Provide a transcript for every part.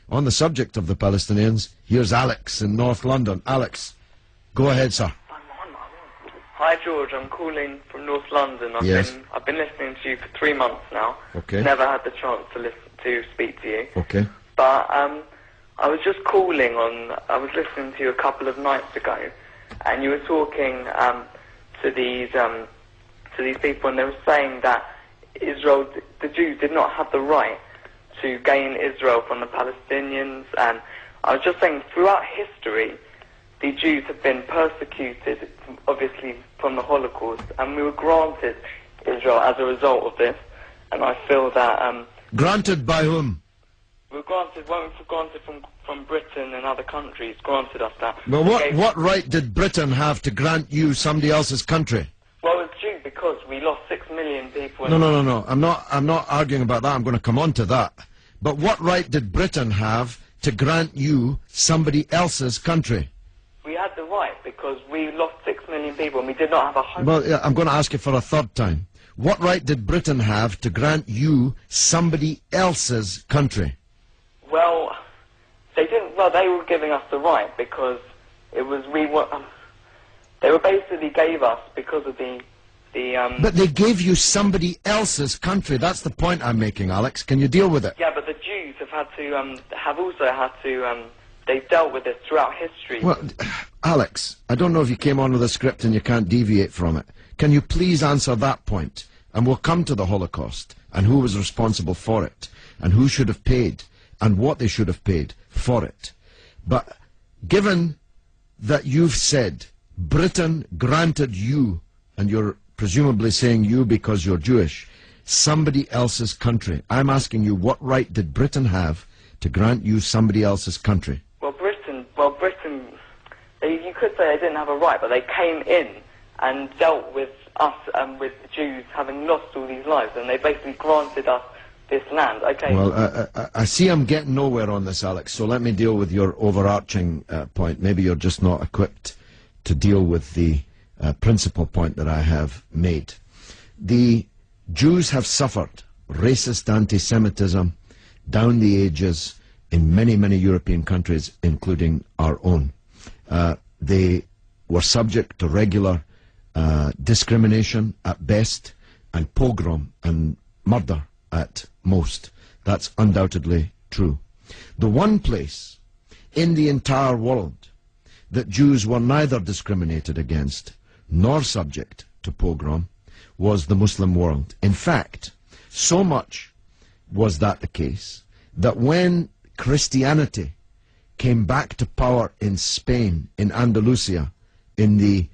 On the subject of the Palestinians, here's Alex in North London. Alex, go ahead, sir. Hi George, I'm calling from North London. I've been listening to you for 3 months now. Okay. Never had the chance to speak to you. Okay. But I was just calling on. I was listening to you a couple of nights ago, and you were talking to these people, and they were saying that Israel, the Jews, did not have the right to gain Israel from the Palestinians. And I was just saying, throughout history, the Jews have been persecuted, obviously, from the Holocaust, and we were granted Israel as a result of this. And I feel that... granted by whom? We were granted from Britain and other countries, granted us that. Well, what right did Britain have to grant you somebody else's country? Well, it's due because we lost 6 million people. No. I'm not arguing about that. I'm going to come on to that. But what right did Britain have to grant you somebody else's country? We had the right because we lost 6 million people and we did not have a home. Well, yeah, I'm going to ask you for a third time. What right did Britain have to grant you somebody else's country? Well, they didn't. Well, they were giving us the right because it was they were basically gave us because of the. But they gave you somebody else's country. That's the point I'm making, Alex. Can you deal with it? Yeah, but the Jews have had to have also had to. They've dealt with this throughout history. Well, Alex, I don't know if you came on with a script and you can't deviate from it. Can you please answer that point? And we'll come to the Holocaust and who was responsible for it and who should have paid and what they should have paid for it. But given that you've said Britain granted you, and you're presumably saying you because you're Jewish, somebody else's country, I'm asking you, what right did Britain have to grant you somebody else's country? Britain, you could say they didn't have a right, but they came in and dealt with us and with the Jews having lost all these lives, and they basically granted us this land. Okay. Well, I see I'm getting nowhere on this, Alex, so let me deal with your overarching point. Maybe you're just not equipped to deal with the principal point that I have made. The Jews have suffered racist anti-Semitism down the ages in many, many European countries, including our own. They were subject to regular discrimination at best, and pogrom and murder at most. That's undoubtedly true. The one place in the entire world that Jews were neither discriminated against nor subject to pogrom was the Muslim world. In fact, so much was that the case that when Christianity came back to power in Spain, in Andalusia, in the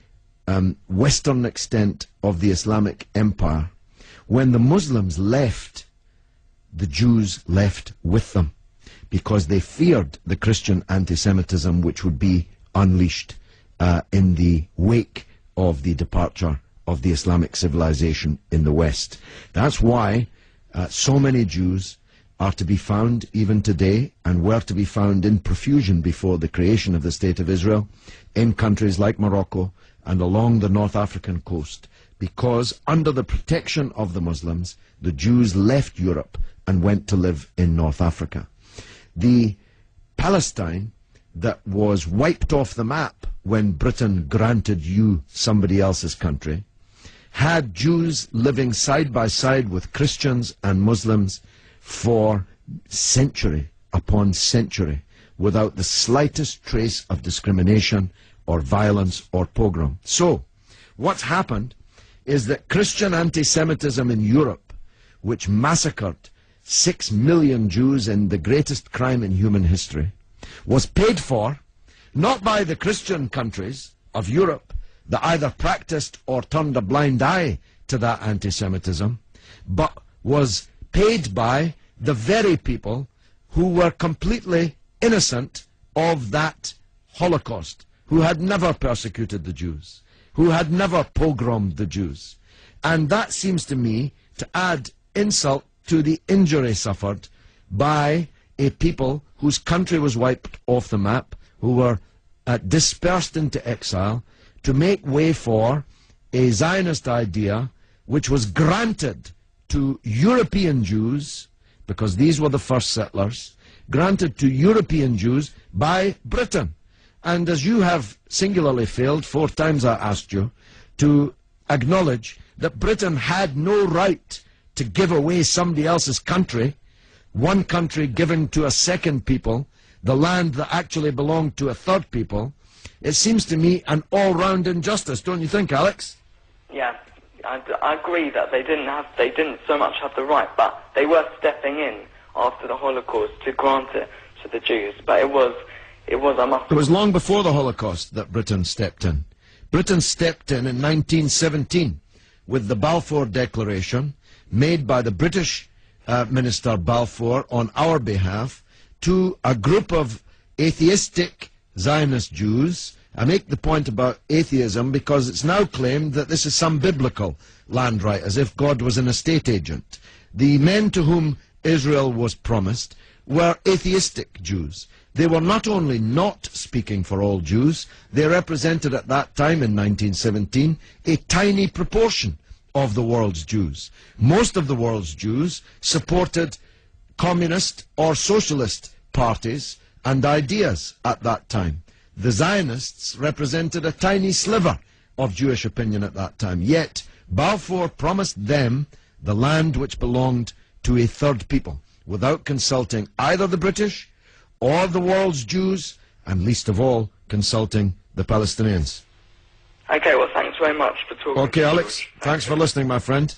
western extent of the Islamic Empire, when the Muslims left, the Jews left with them because they feared the Christian anti-Semitism which would be unleashed in the wake of the departure of the Islamic civilization in the West. That's why so many Jews are to be found even today, and were to be found in profusion before the creation of the State of Israel, in countries like Morocco and along the North African coast, because under the protection of the Muslims, the Jews left Europe and went to live in North Africa. The Palestine that was wiped off the map when Britain granted you somebody else's country had Jews living side by side with Christians and Muslims for century upon century without the slightest trace of discrimination or violence or pogrom. So, what's happened is that Christian anti-Semitism in Europe, which massacred 6 million Jews in the greatest crime in human history, was paid for not by the Christian countries of Europe that either practiced or turned a blind eye to that anti-Semitism, but was paid by the very people who were completely innocent of that Holocaust, who had never persecuted the Jews, who had never pogromed the Jews. And that seems to me to add insult to the injury suffered by a people whose country was wiped off the map, who were dispersed into exile, to make way for a Zionist idea which was granted to European Jews, because these were the first settlers, granted to European Jews by Britain. And as you have singularly failed, 4 times I asked you, to acknowledge that Britain had no right to give away somebody else's country, one country giving to a second people, the land that actually belonged to a third people, it seems to me an all-round injustice, don't you think, Alex? Yeah, I agree that they didn't so much have the right, but they were stepping in after the Holocaust to grant it to the Jews. But it was long before the Holocaust that Britain stepped in. Britain stepped in 1917 with the Balfour Declaration made by the British Minister Balfour on our behalf to a group of atheistic Zionist Jews. I make the point about atheism because it's now claimed that this is some biblical land right, as if God was an estate agent. The men to whom Israel was promised were atheistic Jews. They were not only not speaking for all Jews, they represented at that time in 1917 a tiny proportion of the world's Jews. Most of the world's Jews supported communist or socialist parties and ideas at that time. The Zionists represented a tiny sliver of Jewish opinion at that time. Yet Balfour promised them the land which belonged to a third people, without consulting either the British or the world's Jews, and least of all, consulting the Palestinians. Okay, well, thanks very much for talking. Okay, Alex, thanks for listening, my friend.